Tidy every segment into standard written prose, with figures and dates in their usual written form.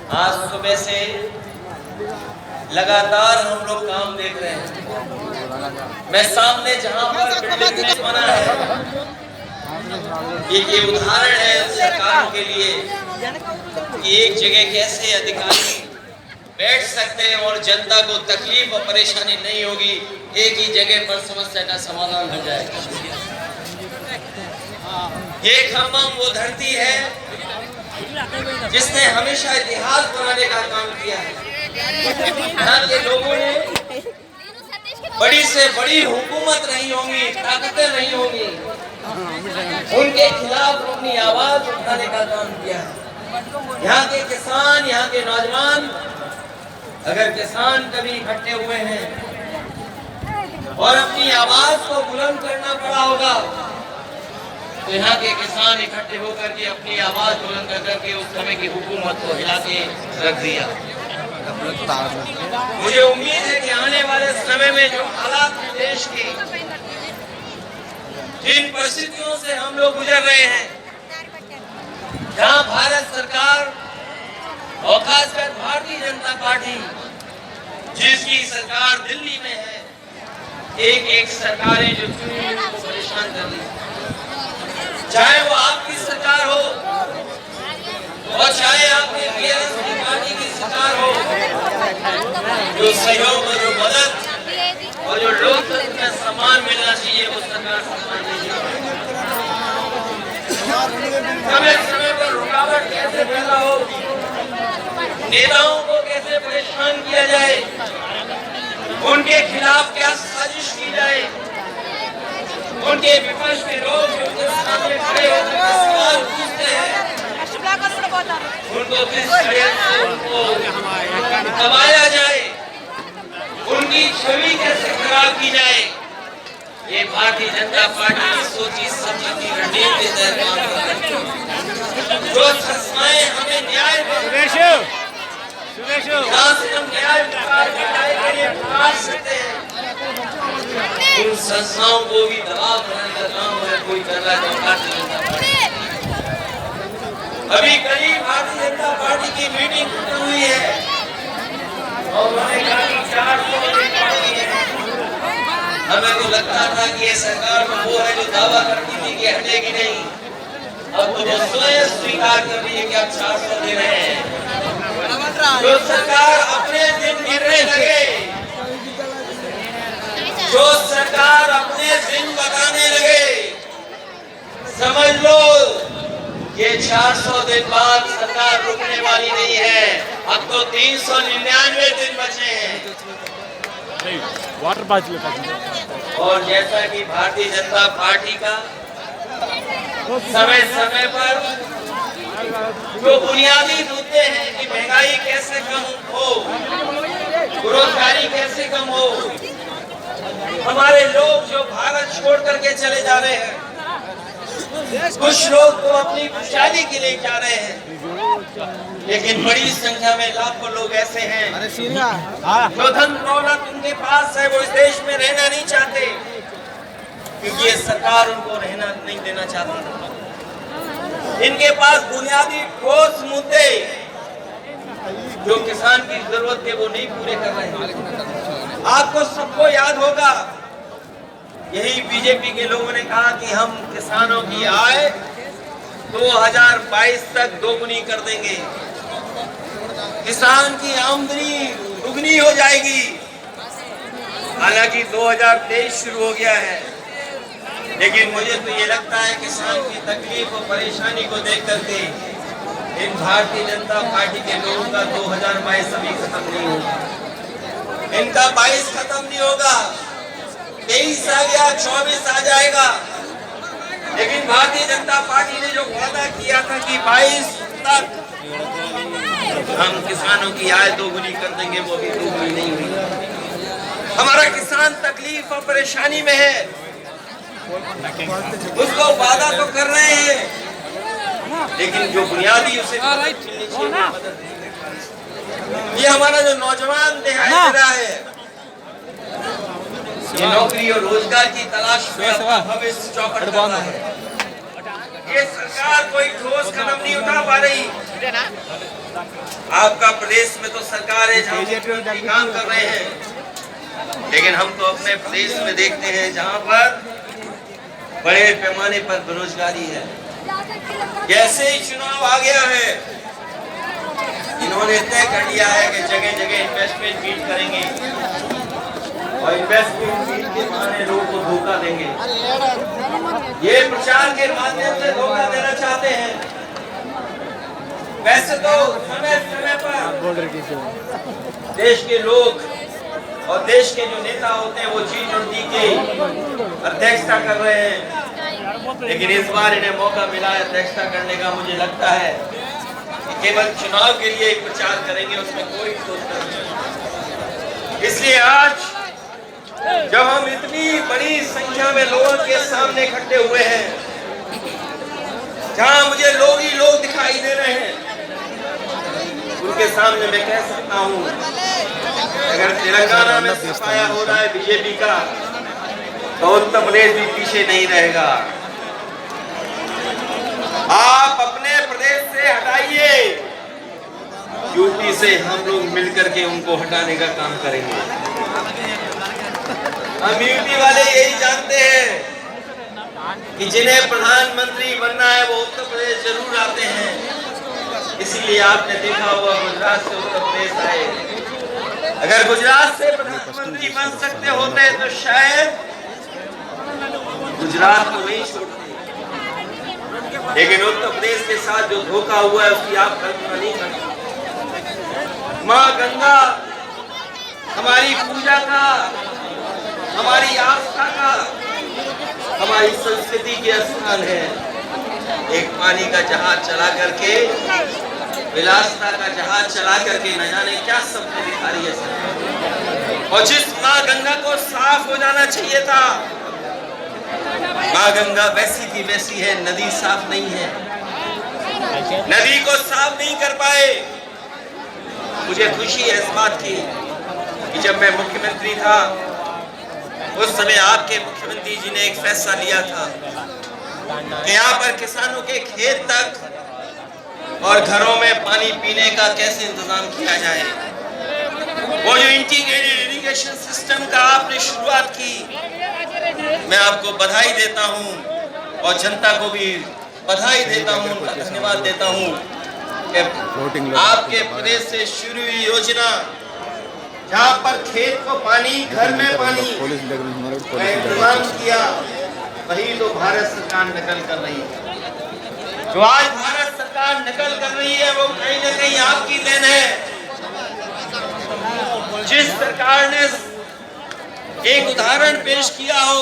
आज सुबह से लगातार हम लोग काम देख रहे हैं। मैं सामने जहां पर बिल्डिंग में बना है, ये उदाहरण है सरकारों के लिए कि एक जगह कैसे अधिकारी बैठ सकते हैं और जनता को तकलीफ और परेशानी नहीं होगी, एक ही जगह पर समस्या का समाधान हो जाएगा। ये खम्भम वो धरती है जिसने हमेशा इतिहास बनाने का काम किया है। यहाँ के लोगों ने बड़ी से बड़ी हुकूमत नहीं होंगी, ताकतें नहीं होंगी, उनके खिलाफ अपनी आवाज उठाने का काम किया है। यहाँ के किसान, यहाँ के नौजवान, अगर किसान कभी इकट्ठे हुए हैं और अपनी आवाज को बुलंद करना पड़ा होगा, तो यहाँ के किसान इकट्ठे होकर के अपनी आवाज बुलंद करके उस समय की हुकूमत को हिला के रख दिया। मुझे उम्मीद है कि आने वाले समय में जो हालात देश के, जिन परिस्थितियों से हम लोग गुजर रहे हैं, जहाँ भारत सरकार और खासकर भारतीय जनता पार्टी, जिसकी सरकार दिल्ली में है, एक सरकारें जो चुनी हुई को परेशान कर रही है, चाहे वो आपकी सरकार हो और चाहे आपके बीआरएस पार्टी की सरकार हो, जो सहयोग और जो मदद और जो लोकतंत्र में सम्मान मिलना चाहिए वो सरकार सम्मान नहीं देती। समय समय पर रुकावट कैसे पैदा हो, नेताओं को कैसे परेशान किया जाए, उनके खिलाफ क्या साजिश की जाए, उनके विपक्ष के लोग जो उनके सामने खड़े होकर सवाल पूछते हैं, उनको किस तरह से उनको दबाया जाए, उनकी छवि कैसे खराब की जाए, ये भारतीय जनता पार्टी की सोची समझी रणनीति के तहत काम कर रही है। जो संस्थाएं हमें न्याय पुकार सकते हैं, उन संस्थाओं को भी दबाव बनाने का काम है कोई कर रहा है भारतीय जनता पार्टी। अभी करीब भारतीय जनता पार्टी की मीटिंग खत्म हुई है और उन्होंने कहा कि 400 हमें तो लगता था कि ये सरकार में वो है जो दावा करती थी कि हटेगी नहीं, अब तो वो स्वयं स्वीकार कर रही है कि आप 400 दे रहे हैं। जो सरकार अपने दिन गिरने लगे, जो सरकार अपने दिन बताने लगे, समझ लो ये 400 दिन बाद सरकार रुकने वाली नहीं है। अब तो 399 दिन बचे हैं। और जैसा कि भारतीय जनता पार्टी का समय समय पर जो बुनियादी मुद्दे हैं कि महंगाई कैसे कम हो, बेरोजगारी कैसे कम हो, हमारे लोग जो भारत छोड़ करके चले जा रहे हैं, कुछ लोग तो अपनी खुशहाली के लिए जा रहे हैं, लेकिन बड़ी संख्या में लाखों लोग ऐसे हैं जो धन दौलत उनके पास है, वो इस देश में रहना नहीं चाहते क्योंकि ये सरकार उनको रहना नहीं देना चाहती। इनके पास बुनियादी ठोस मुद्दे जो किसान की जरूरत है वो नहीं पूरे कर रहे हैं। आपको सबको याद होगा, यही बीजेपी के लोगों ने कहा कि हम किसानों की आय 2022 तक दोगुनी कर देंगे, किसान की आमदनी दुगनी हो जाएगी। हालांकि 2023 शुरू हो गया है, लेकिन मुझे तो ये लगता है किसान की तकलीफ और परेशानी को देख करके इन भारतीय जनता पार्टी के लोगों का 2022 अभी खत्म नहीं होगा, इनका 22 खत्म नहीं होगा, 23 आ गया, 24 आ जाएगा। लेकिन भारतीय जनता पार्टी ने जो वादा किया था कि 22 तक हम किसानों की आय दोगुनी कर देंगे, वो भी दोगुनी नहीं हुई। हमारा किसान तकलीफ और परेशानी में है, उसको वादा तो कर रहे हैं, लेकिन जो बुनियादी उसे ये हमारा जो नौजवान दिखाई दे रहा है, ये नौकरी और रोजगार की तलाश में भविष्य चौपट कर रहा है। ये सरकार कोई ठोस कदम नहीं उठा पा रही। आपका प्रदेश में तो सरकार है जहाँ मुख्यमंत्री काम कर रहे हैं, लेकिन हम तो अपने प्रदेश में देखते हैं जहाँ पर बड़े पैमाने पर बेरोजगारी है। जैसे ही चुनाव आ गया है, इन्होंने तय कर लिया है कि जगह जगह इन्वेस्टमेंट मीट करेंगे और इन्वेस्टमेंट मीट के बहाने लोगों को धोखा देंगे। ये प्रचार के माध्यम से धोखा देना चाहते हैं। वैसे तो समय समय पर देश के लोग और देश के जो नेता होते हैं वो G20 की अध्यक्षता कर रहे हैं, लेकिन इस बार इन्हें मौका मिला है अध्यक्षता करने का। मुझे लगता है कि केवल चुनाव के लिए ही प्रचार करेंगे, उसमें कोई सोच नहीं। इसलिए आज जब हम इतनी बड़ी संख्या में लोगों के सामने इकट्ठे हुए हैं, जहां मुझे लोग ही लोग दिखाई दे रहे हैं, उनके सामने मैं कह सकता हूं, अगर तेलंगाना में सफाया हो रहा है बीजेपी का, तो उत्तर प्रदेश भी पीछे नहीं रहेगा। आप अपने प्रदेश से हटाइए, यूपी से हम लोग मिलकर के उनको हटाने का काम करेंगे। हम यूपी वाले यही जानते हैं कि जिन्हें प्रधानमंत्री बनना है वो उत्तर प्रदेश जरूर आते हैं। इसीलिए आपने देखा होगा गुजरात से उत्तर प्रदेश आए। अगर गुजरात से प्रधानमंत्री बन सकते होते तो शायद गुजरात को नहीं छोड़ते, लेकिन उत्तर प्रदेश के साथ जो धोखा हुआ है उसकी आप कल्पना नहीं करते। माँ गंगा हमारी पूजा का, हमारी आस्था का, हमारी संस्कृति के स्थान है। एक पानी का जहाज चला करके, विलासता का जहाज चला करके न जाने क्या सपने दिखा रही है सरकार। और जिस माँ गंगा को साफ हो जाना चाहिए था, माँ गंगा वैसी की वैसी है, नदी साफ नहीं है, नदी को साफ नहीं कर पाए। मुझे खुशी है इस बात की कि जब मैं मुख्यमंत्री था उस समय आपके मुख्यमंत्री जी ने एक फैसला लिया था कि यहाँ पर किसानों के खेत तक और घरों में पानी पीने का कैसे इंतजाम किया जाए। वो जो इंटीग्रेटेड इरिगेशन सिस्टम का आपने शुरुआत की, मैं आपको बधाई देता हूँ और जनता को भी बधाई देता हूँ, उनका धन्यवाद देता हूँ कि आपके प्रदेश से शुरू हुई योजना जहाँ पर खेत को पानी, घर में पानी का इंतजाम किया, वही तो भारत सरकार नकल कर रही है। जो आज भारत सरकार नकल कर रही है वो कहीं न कहीं आपकी देन है। जिस सरकार ने एक उदाहरण पेश किया हो,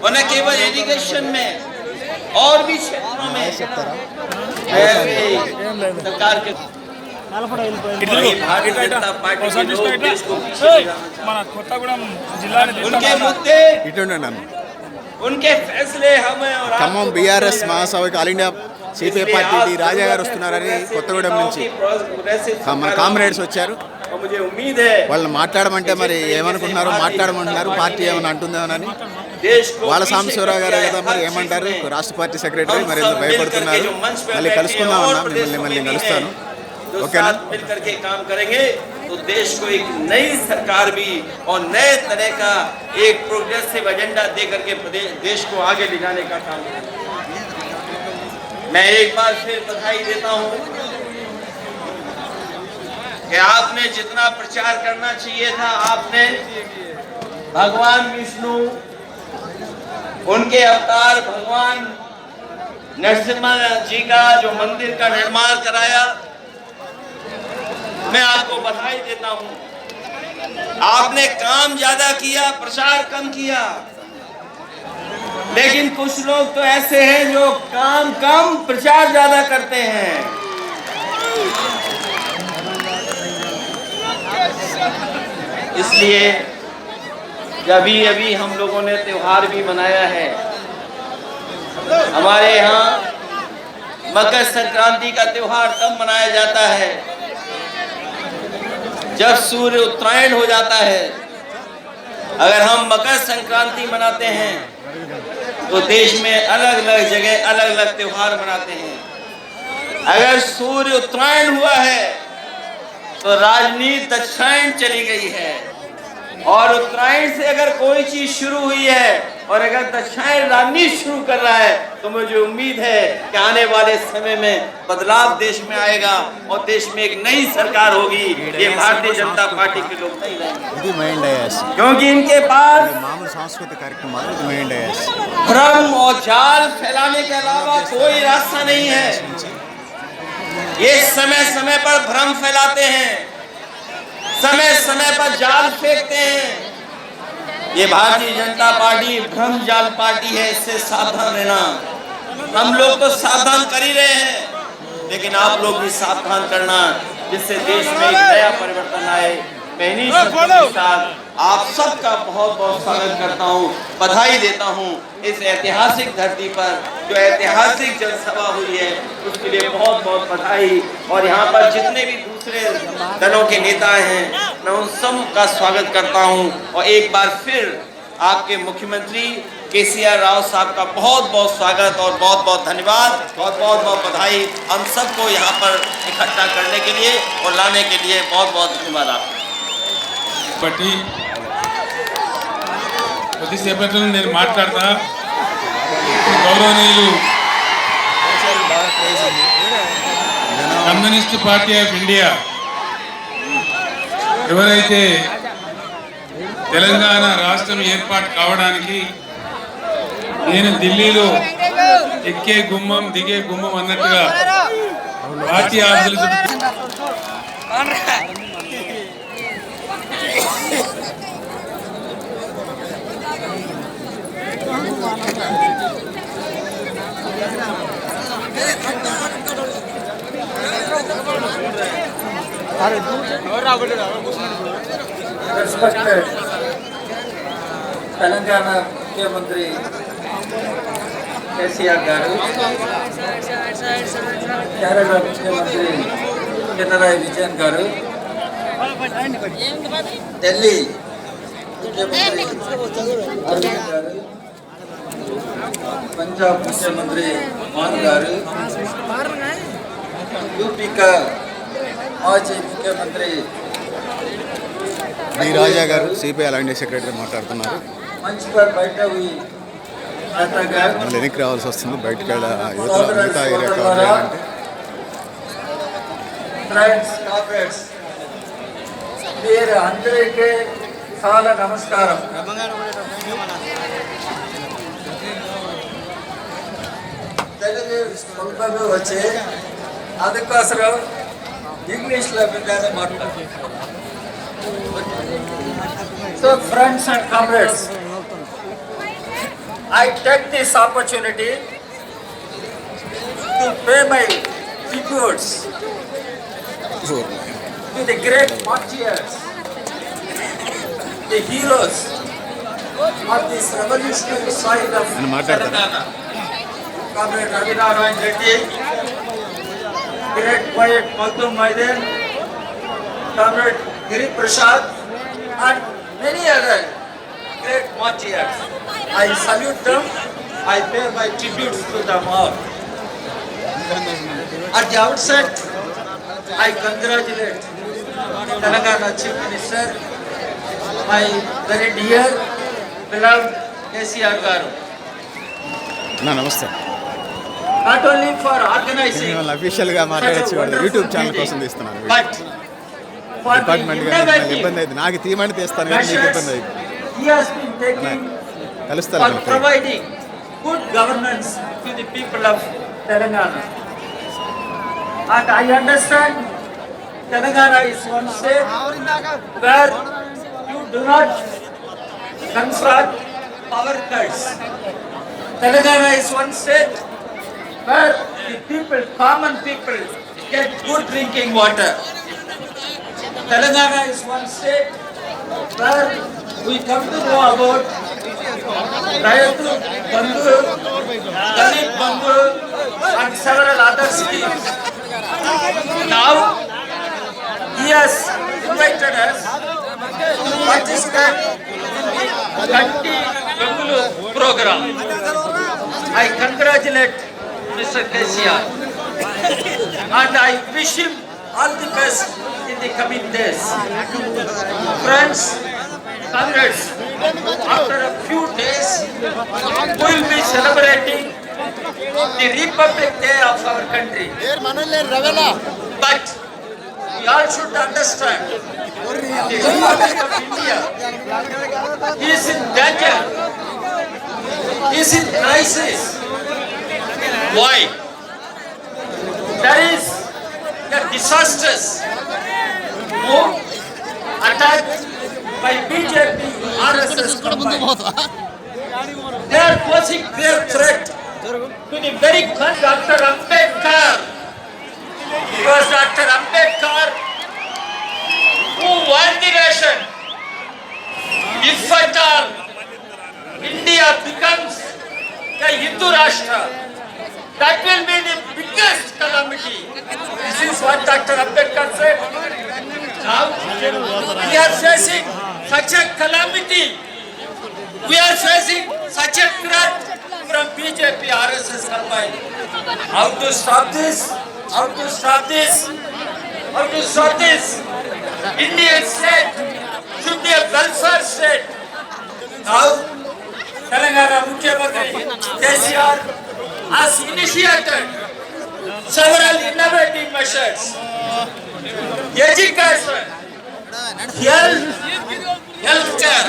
वो न केवल एजुकेशन में और भी क्षेत्रों में सरकार के उनके मुद्दे, उनके फैसले हमें और ఖమ్మం బీఆర్ఎస్ మహాసభకి all India CPI party Raja garu వస్తున్నారని కొత్తగూడెం నుంచి మన కామ్రేడ్స్ వచ్చారు. వాళ్ళని మాట్లాడమంటే మరి ఏమనుకుంటున్నారు, మాట్లాడమంటున్నారు, పార్టీ ఏమైనా అంటుందేమోనని. వాళ్ళ సాంబశివరావు గారు కదా మరి ఏమంటారు, రాష్ట్ర పార్టీ సెక్రటరీ, మరి ఎందుకు భయపడుతున్నారు. మళ్ళీ కలుసుకుందామన్నా, మిమ్మల్ని మళ్ళీ కలుస్తాను. ओके मिलकर के काम करेंगे तो देश को एक नई सरकार भी और नए तरह का एक प्रोग्रेसिव एजेंडा दे करके देश को आगे ले जाने का काम करेंगे। मैं एक बार फिर बधाई देता हूं कि आपने जितना प्रचार करना चाहिए था, आपने भगवान विष्णु, उनके अवतार भगवान नरसिम्हा जी का जो मंदिर का निर्माण कराया, मैं आपको बधाई देता हूं। आपने काम ज्यादा किया, प्रचार कम किया, लेकिन कुछ लोग तो ऐसे हैं जो काम कम प्रचार ज्यादा करते हैं। इसलिए अभी हम लोगों ने त्योहार भी मनाया है। हमारे यहाँ मकर संक्रांति का त्योहार तब मनाया जाता है जब सूर्य उत्तरायण हो जाता है। अगर हम मकर संक्रांति मनाते हैं तो देश में अलग अलग जगह अलग अलग त्योहार मनाते हैं। अगर सूर्य उत्तरायण हुआ है तो राजनीति दक्षिणायन चली गई है, और उत्तरायण से अगर कोई चीज शुरू हुई है और अगर दक्षिणायन राजनीति शुरू कर रहा है तो मुझे उम्मीद है कि आने वाले समय में बदलाव देश में आएगा और देश में एक नई सरकार होगी। ये भारतीय जनता पार्टी के लोग नहीं रहेंगे, क्योंकि इनके पास सांस्कृतिक कार्यक्रम भ्रम और जाल फैलाने के अलावा कोई रास्ता नहीं है। ये समय समय पर भ्रम फैलाते हैं, समय समय पर जाल फेंकते हैं। ये भारतीय जनता पार्टी भ्रम जाल पार्टी है, इससे सावधान रहना। हम लोग तो सावधान कर ही रहे हैं, लेकिन आप लोग भी सावधान करना, जिससे देश में एक नया परिवर्तन आए। मैं इन्हीं शब्दों के साथ आप सबका बहुत बहुत स्वागत करता हूँ, बधाई देता हूँ इस ऐतिहासिक धरती पर जो ऐतिहासिक जनसभा हुई है उसके लिए बहुत बहुत बधाई। और यहाँ पर जितने भी दूसरे दलों के नेता हैं मैं उन सब का स्वागत करता हूँ, और एक बार फिर आपके मुख्यमंत्री केसीआर राव साहब का बहुत बहुत स्वागत और बहुत बहुत धन्यवाद और बहुत बहुत बधाई हम सबको यहाँ पर इकट्ठा करने के लिए और लाने के लिए बहुत बहुत धन्यवाद आपका। బట్టి కొద్దిసేపట్లో నేను మాట్లాడతా. గౌరవనీయులు కమ్యూనిస్ట్ పార్టీ ఆఫ్ ఇండియా ఎవరైతే తెలంగాణ రాష్ట్రం ఏర్పాటు కావడానికి నేను ఢిల్లీలో ఎక్కే గుమ్మం దిగే గుమ్మం అన్నట్టుగా పార్టీ ఆఫీసులు Respected Telangana Mukhyamantri KCR garu, Kerala Mukhyamantri Pinarayi Vijayan garu, Delhi Mukhyamantri Arvind garu, Punjab Mukhyamantri Maan garu, UP का మాజీ ముఖ్యమంత్రి డి రాజా గారు సిపిఐ అలాంటి సెక్రటరీ మాట్లాడుతున్నారు. మంచ్ పర్ బయట हुई नेता గారు మళ్ళీ వెనక్కి రావాల్సి వస్తుంది, బయటకు మిగతా ఏరియా కవర్ చేయాలంటే. ఫ్రెండ్స్ కామ్రేడ్స్ మీరు అందరికీ చాలా నమస్కారం. తెలుగు స్వల్పంగా వచ్చి అందుకోసం ఇంగ్లీష్లో విధానం మాట్లాడు. So friends and comrades, I take this opportunity to pay my tributes to the great martyrs, the heroes of this revolutionary side of Telangana. Comrade Ravi Narayan Reddy, great poet Makhdoom Maiden, Comrade Giri Prasad, and many other great martyrs. I salute them. I pay my tributes to them all. At the outset, I congratulate Telangana Chief Minister, my very dear, beloved KCR garu. నమస్తే. Not only for organizing అఫీషియల్గా మాట్లాడచ్చు, YouTube channel కోసం తీస్తున్నాను. but for the department ఇబ్బంది innovative అయితే నాకు తీయమని తీస్తాను, కానీ మీకు ఇబ్బంది measures అయితే he has been taking కలుస్తాను. for providing good governance to the people of Telangana. And I understand Telangana is one state where you do not confront power cuts. Telangana is one state where the people, common people, get good drinking water. Telangana is one state where we come to know about Rayatu Bandhu, Dalit Bandhu, and several other schemes. Now, he has invited us to participate in the Kanti Bengaluru program. I congratulate Mr. KCR. and I wish him all the best in the coming days. Friends, comrades, after a few days, we will be celebrating the Republic Day of our country. But we all should understand the Republic of India is in danger, is in crisis. Why? There is a disastrous move attacked by BJP, RSS combined. They are posing grave threat to the very Dr. Ambedkar. It was Dr. Ambedkar who won the nation. If at all India becomes a Hindu Rashtra, that will be the biggest calamity. This is what Dr. Ambedkar said. Now we are facing such a calamity. We are facing such a threat from BJP, RSS combined. How to stop this? How to stop this? How to stop this? Indian state should be a welfare state. Now, Telangana Mukhyamantri KCR has initiated several innovative measures. Education, healthcare,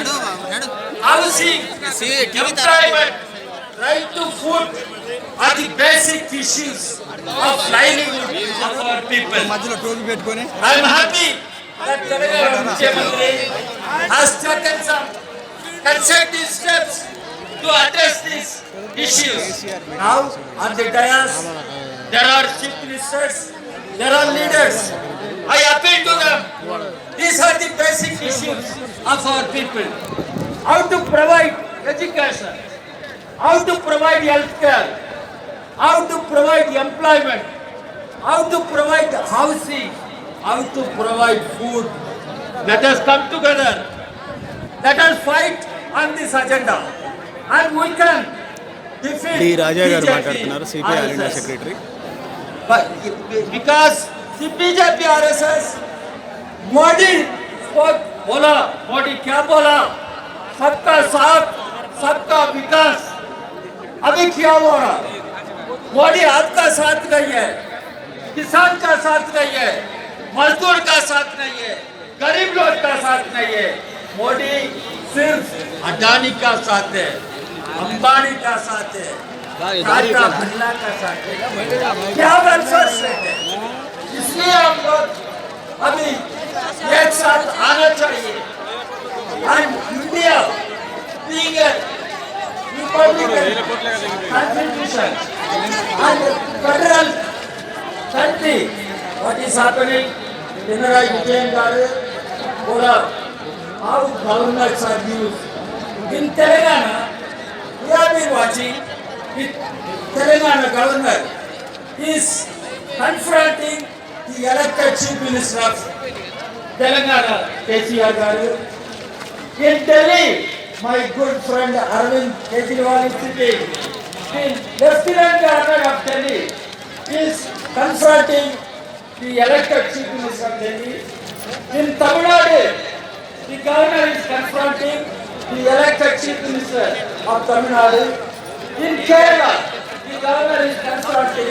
housing, employment, right to food are the basic issues of livelihood of our people. I am happy that Telangana Mukhyamantri has taken some consecutive steps to address these issues. Now, on the dais, there are chief ministers, there are leaders. I appeal to them. These are the basic issues of our people. How to provide education, how to provide healthcare, how to provide employment, how to provide housing, how to provide food. Let us come together. Let us fight on this agenda. And we can defeat D Raja garu BJP, మాట్లాడుతున్నారు, CPI all India RSS. Secretary. But because the BJP RSS, Modi spoke, बोला, Modi क्या बोला? सबका साथ, सबका विकास. अभी क्या हो रहा? मोदी आपका साथ नहीं है, किसान का साथ नहीं है, मजदूर का साथ नहीं है, गरीब लोग का साथ नहीं है. मोदी सिर्फ अडानी का साथ है, अंबानी का साथ है, टाटा बिरला का साथ है. क्या वेलफेयर स्टेट है? इसलिए हम लोग अभी एक साथ आना चाहिए. And India being a Republican constitution and federal country, what is happening? Pinarayi Vijayan garu bola, how governors are used. In Telangana, we have been watching with Telangana governor is confronting the elected chief minister of Telangana, KCR garu. In Delhi, my good friend Arvind Kejriwal is sitting. The Lieutenant Governor of Delhi is confronting the elected chief minister of Delhi. In Tamil Nadu, the governor is confronting the elected chief minister of Tamil Nadu. In Kerala, the governor is confronting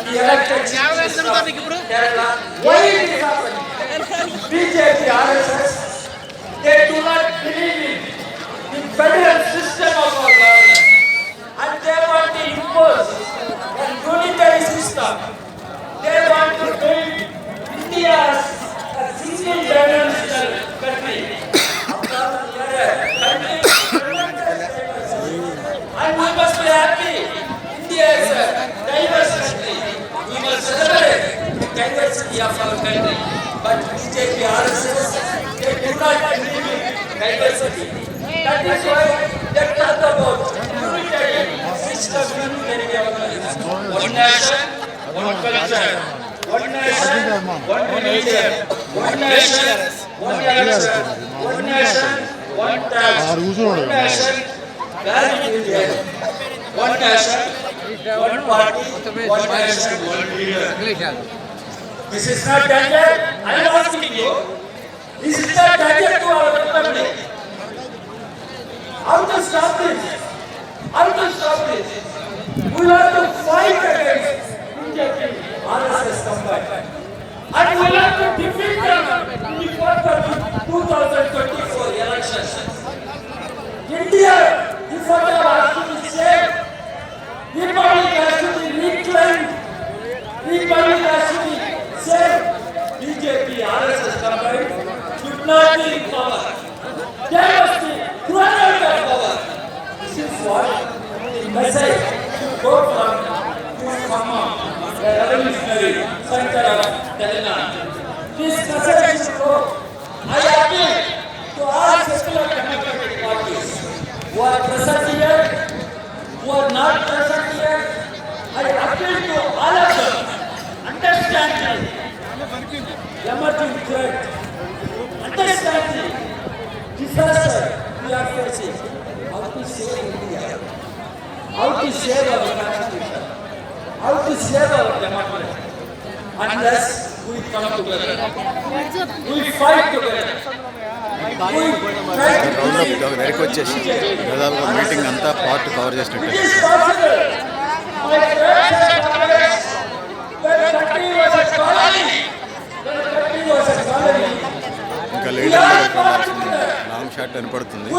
the elected chief minister of Kerala. Why is this happening? BJP, RSS, they do not believe in the federal system of our government, and they want to impose a unitary system. They want to build India as a single dimensional country. And we must be happy. India is a diverse country. We must celebrate the diversity of our country. But BJP, RSS, they do not believe in diversity. That is why they talk about unitary system, unitary government. One nation, one culture. One nation, one religion. One nation, one culture. One nation, one tax. One nation, very religion. One nation, one party. One nation, one leader. This is not danger. I am asking you. This is not danger to our family. How to stop this? How to stop this? We have to fight against BJP, RSS combined. And we have to defeat them before the 2024 elections. India, the future has to be saved. Republic has to be reclaimed. Republic has to be saved. BJP, RSS combined should not be in power. They must be thrown out of power. This is what the message should go from Kama, the revolutionary center of Telangana. This message should go. I appeal to all secular democratic parties who are present here, who are not present here. I appeal to all of them. Understand the emerging threat. Understand the disaster we are facing. How to save India? How to save our constitution? How to save our democracy? Unless we come together, we fight together. Roundup దగ్గరికి వచ్చేసి దాదాపుగా meeting అంతా part cover చేసినట్టు ఇంకా leader long shot కనపడుతుంది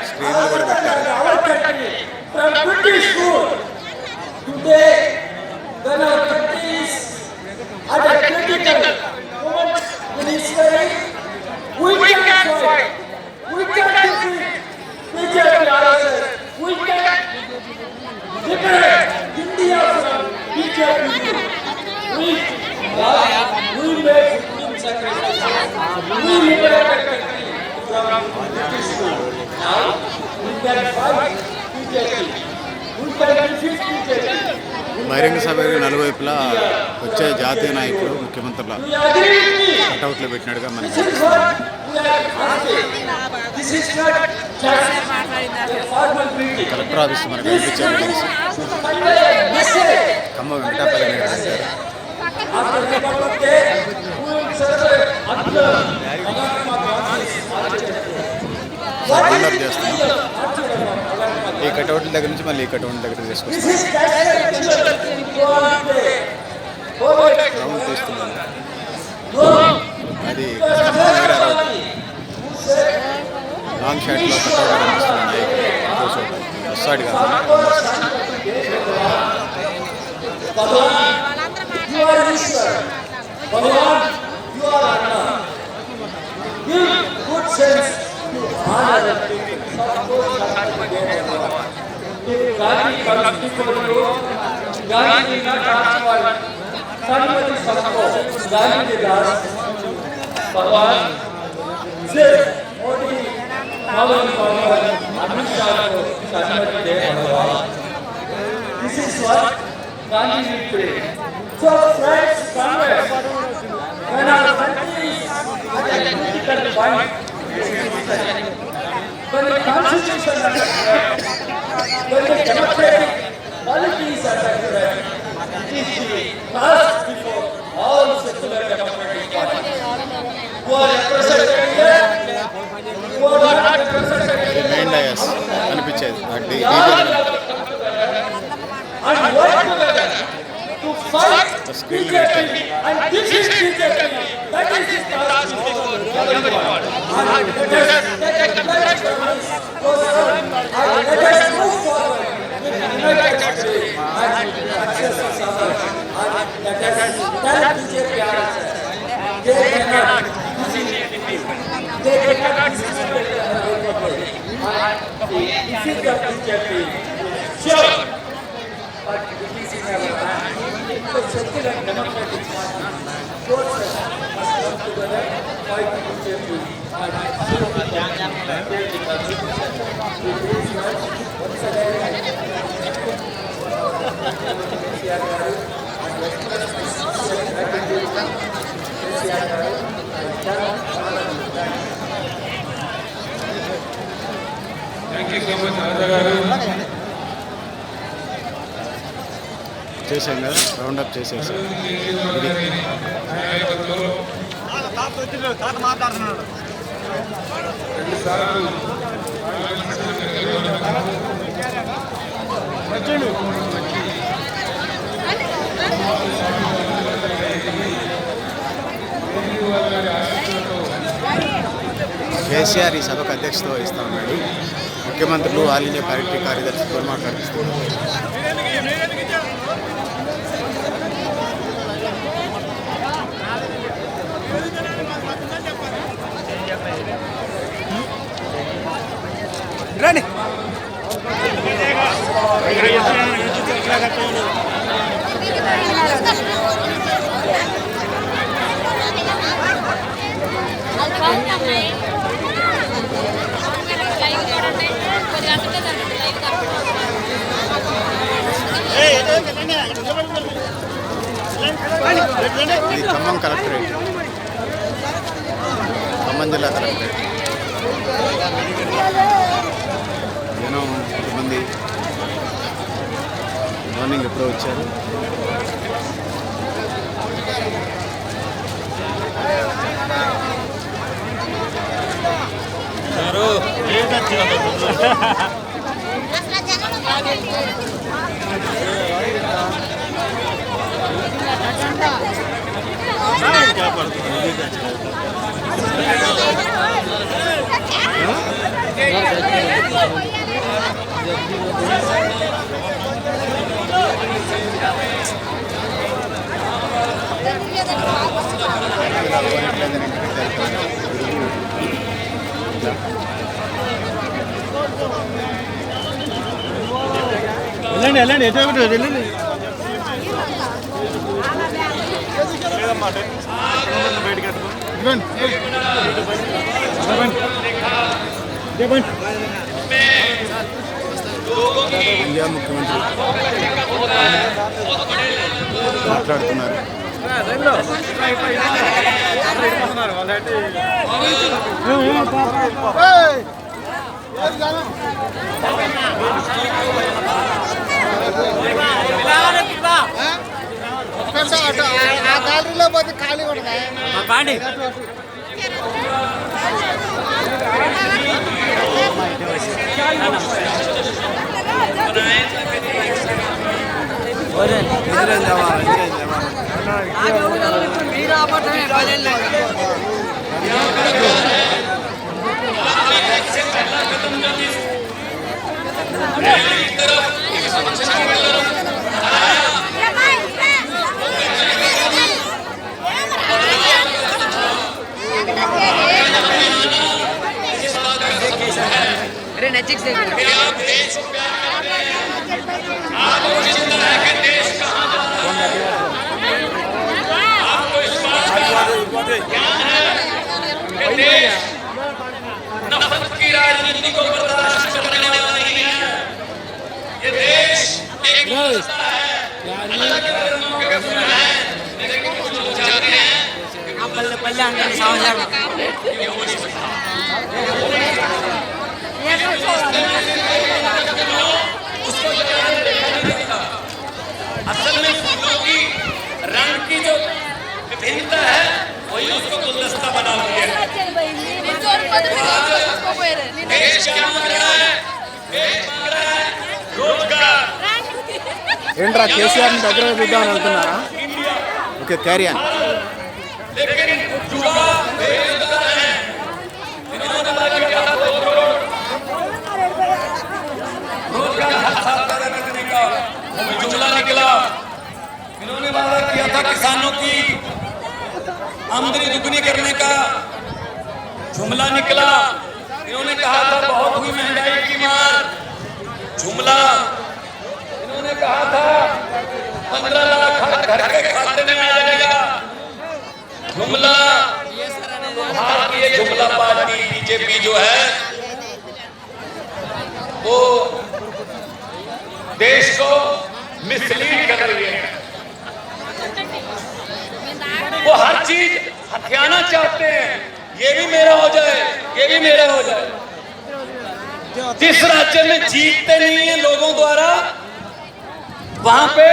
స్క్రీన్లో కూడా పెట్టారు We can fight. We can defeat BJP, RSS. We can liberate India from BJP. We made sacrifices. We liberated country from British rule. Now we can fight BJP. We can defeat BJP. బహిరంగ సభకు నలువైపులా వచ్చే జాతీయ నాయకులు ముఖ్యమంత్రుల కటౌట్లు పెట్టినట్టుగా మనకి collector office మనకు కనిపించారు ఖమ్మం వెంకటాపల్లి రౌండప్ చేస్తున్నాం ఈ కటౌట్ల దగ్గర నుంచి మళ్ళీ ఈ కటౌట్ల దగ్గర తీసుకొస్తాం రౌండ్ తీస్తున్నాను అది లాంగ్ షాట్లో కటౌట్ కనిపిస్తున్నాను నాయకులు కూర్చోండి వస్తాడు కదా Gandhi comes before you. Gandhi did not ask for Sanmati Sabko. Gandhi did ask Bhagwan, say, Modi, Pawan Pawan, Amit Shah ko Sanmati de Bhagwan. This is what Gandhi did pray. So friends, comrades, when our country is at a critical point, when the constitution is under threat, when the democratic policies are under threat, it is the task before all secular democratic parties who are represented here, who are not represented here, కనిపించేది and work together to fight BJP and defeat BJP. That is the task before everyone. And let us take a pledge from this goes on, and let us move forward with united country and success of Sabha. And let us tell BJP they cannot disrespect the republic. And the defeat of BJP sure. But it is in our hand. The secular democratic party forces must come together, fight BJP, and save the constitution. With these words, once again, I express my sincere gratitude to KCR Garu and thank all of you. Thank you so much, Raja Garu. చేసాం కదా, round up చేసేసాం. ఇది కేసీఆర్ ఈ సభకు అధ్యక్షత వహిస్తా ఉన్నాడు. ముఖ్యమంత్రులు, all India party కార్యదర్శులతో మాట్లాడిస్తున్నారు. రండి. ఇది ఖమ్మం కలెక్టరేట్, ఖమ్మం జిల్లా కలెక్టరేట్. జనం కొంతమంది మార్నింగ్ ఎప్పుడో వచ్చారు. వెళ్ళండి వెళ్ళండి, ఎటు వెళ్ళండి. ఇండియా ముఖ్యమంత్రి మాట్లాడుతున్నారు. గ్యాలరీలో పోతే ఖాళీ కూడా नजीक से नफरत की राजनीति को बर्दाश्त करने वाला नहीं है। ये देश एक रास्ता है, अलग धर्मों के गुण है, लेकिन कुछ लोग चाहते हैं आप बल्ले अंदर समझ आ ये हो नहीं सकता। उसको असल में फूलों की रंग की जो विभिन्नता है वही उसको गुलदस्ता बना दिया है। देश क्या मांग रहा है? देश मांग रहा है रोजगार। ఏంట్రా కేసీఆర్ని దగ్గర చూద్దామని వెళ్తున్నారా? ఓకే, క్యారియన్. लेकिन युवा बेरोजगार है। इन्होंने वादा किया था 2 करोड़ रोजगार हर साल पैदा करने का, वो जुमला निकला। इन्होंने वादा किया था किसानों की आमदनी दुगनी करने का, जुमला निकला। इन्होंने कहा था बहुत हुई महंगाई की मार, जुमला। इन्होंने कहा था 15 लाख घर के खाते में आ जाएगा, जुमला। भारतीय जुमला पार्टी बीजेपी जो है वो देश को मिसलीड कर रही है। वो हर चीज हथियाना चाहते हैं, ये भी मेरा हो जाए, ये भी मेरा हो जाए। जिस राज्य में जीतते नहीं है लोगों द्वारा वहां पे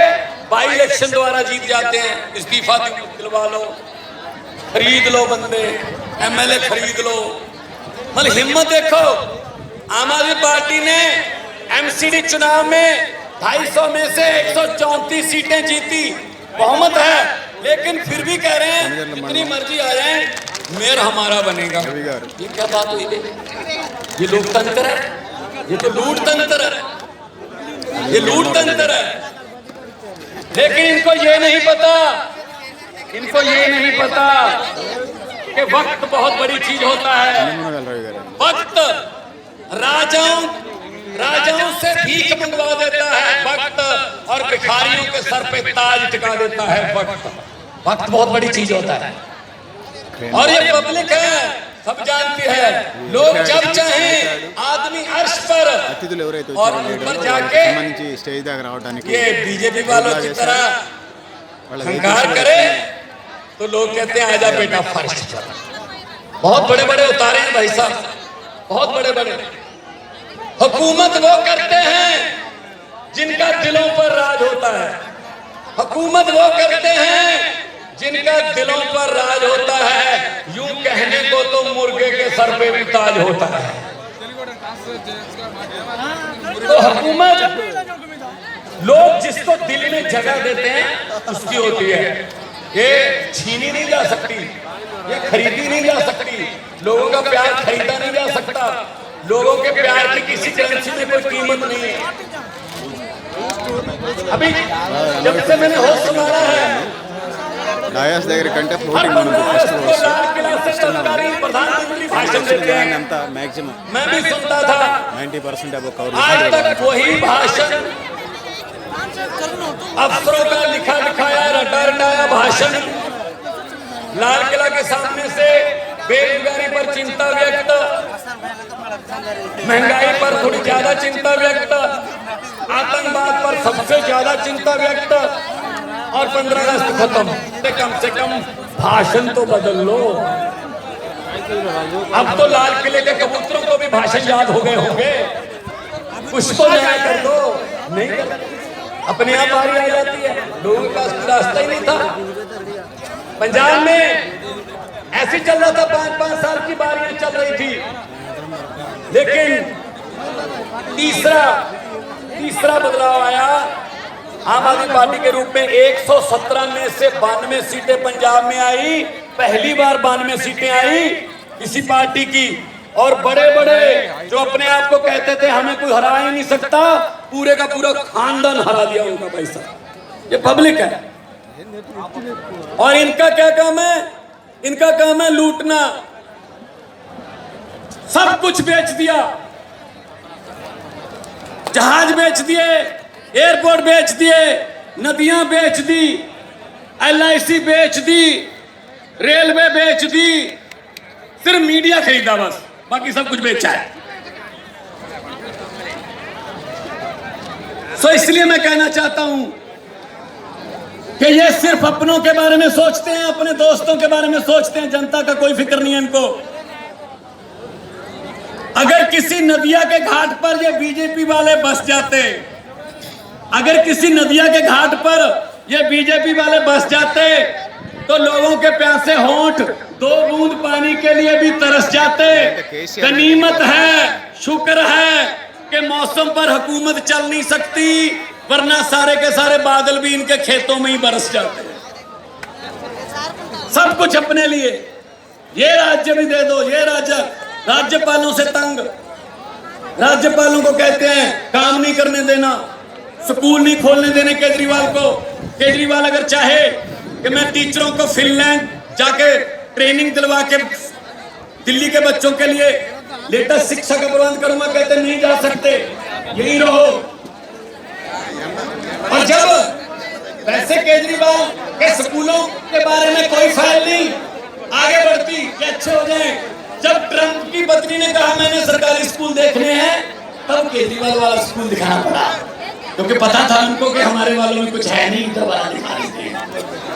बाई इलेक्शन द्वारा जीत जाते हैं, इस्तीफा दिलवा लो, खरीद लो बंदे, एमएलए खरीद लो। मतलब हिम्मत देखो, आम आदमी पार्टी ने एमसीडी चुनाव में 250 में से 134 सीटें जीती, बहुमत है, लेकिन फिर भी कह रहे हैं जितनी मर्जी आ जाए मेयर हमारा बनेगा। ये क्या बात हुई? ये लोकतंत्र है? ये तो लूट तंत्र है, ये लूट तंत्र है। लेकिन इनको ये नहीं पता, इनको ये नहीं पता कि वक्त बहुत बड़ी चीज होता है। वक्त राजाओं से भीख मंगवा देता है वक्त, और भिखारियों के सर पे ताज टिका देता है वक्त। वक्त बहुत बड़ी चीज होता है, और ये पब्लिक है, सब जानती है। लोग जब चाहें आदमी अर्श पर और ऊपर जाके ये बीजेपी वालों की तरह हंकार करे तो लोग कहते हैं आजा बेटा फर्श पर। बहुत बड़े बड़े उतारे हैं भाई साहब, बहुत बड़े बड़े। हुकूमत वो करते हैं जिनका दिलों पर राज होता है, हुकूमत वो करते हैं जिनका दिलों पर राज होता है। यूं कहने को तो मुर्गे के सर पे भी ताज होता है। तो हुकूमत लोग जिसको दिल में जगह देते हैं उसकी होती है। ये छीनी नहीं जा सकती, ये खरीदी नहीं जा सकती। लोगों का प्यार खरीदा नहीं जा सकता। लोगों के प्यार की किसी करेंसी में कोई कीमत नहीं है। अभी जब से मैंने होश संभाला है, डायस దగ్గర కంటే ఫ్లోటింగ్ ఉంది ఫస్ట్ प्रधानमंत्री भाषण देते हैं, मैक्सिमम मैं भी सुनता था 90% अब आज तक वही भाषण, अफसरों का लिखा लिखाया रटा रटाया भाषण, लाल किला के सामने से बेरोजगारी पर चिंता व्यक्त, महंगाई पर थोड़ी ज्यादा चिंता व्यक्त, आतंकवाद पर सबसे ज्यादा चिंता व्यक्त, और 15 अगस्त खत्म। कम से कम भाषण तो बदल लो। अब तो लाल किले के कबूतरों को भी भाषण याद हो गए होंगे, कुछ तो नया कर दो। नहीं कर, अपने आप बारी आ जाती है। लोगों का रास्ता ही नहीं था। पंजाब में ऐसे चल रहा था, 5-5 साल की बारियां चल रही थी, लेकिन तीसरा बदलाव आया आम आदमी पार्टी के रूप में। 117 में से 92 सीटें पंजाब में आई, पहली बार 92 सीटें आई किसी पार्टी की। और बड़े बड़े जो अपने आप को कहते थे हमें कोई हरा ही नहीं सकता, पूरे का पूरा खानदान हरा दिया उनका पैसा। ये पब्लिक है, और इनका क्या काम है? इनका काम है लूटना। सब कुछ बेच दिया, जहाज बेच दिए, एयरपोर्ट बेच दिए, नदियां बेच दी, LIC बेच दी, रेलवे बेच दी, सिर्फ मीडिया खरीदा बस, बाकी सब कुछ बेचा है। सो इसलिए मैं कहना चाहता हूं कि ये सिर्फ अपनों के बारे में सोचते हैं, अपने दोस्तों के बारे में सोचते हैं, जनता का कोई फिक्र नहीं है इनको। अगर किसी नदिया के घाट पर ये बीजेपी वाले बस जाते, अगर किसी नदिया के घाट पर ये बीजेपी वाले बस जाते तो लोगों के प्यासे होंठ 2 बूंद पानी के लिए भी तरस जाते। गनीमत है, शुक्र है कि मौसम पर हुकूमत चल नहीं सकती, वरना सारे के सारे बादल भी इनके खेतों में ही बरस जाते। सब कुछ अपने लिए। ये राज्य भी दे दो, ये राज्यपालों से तंग। राज्यपालों को कहते हैं काम नहीं करने देना, स्कूल नहीं खोलने देने केजरीवाल को। केजरीवाल अगर चाहे कि मैं टीचरों को फिनलैंड जाके ट्रेनिंग दिलवा के दिल्ली के बच्चों के लिए लेटेस्ट शिक्षा का प्रबंध करूंगा, कहते नहीं जा सकते, यही रहो। और जब वैसे केजरीवाल के स्कूलों के बारे में कोई फाइल नहीं आगे बढ़ती कि अच्छे हो जाए, जब ट्रंप की पत्नी ने कहा मैंने सरकारी स्कूल देखने हैं, तब केजरीवाल वाला स्कूल दिखाना पड़ा, क्योंकि पता था उनको कि हमारे वालों में कुछ है नहीं, तो वाला दिखा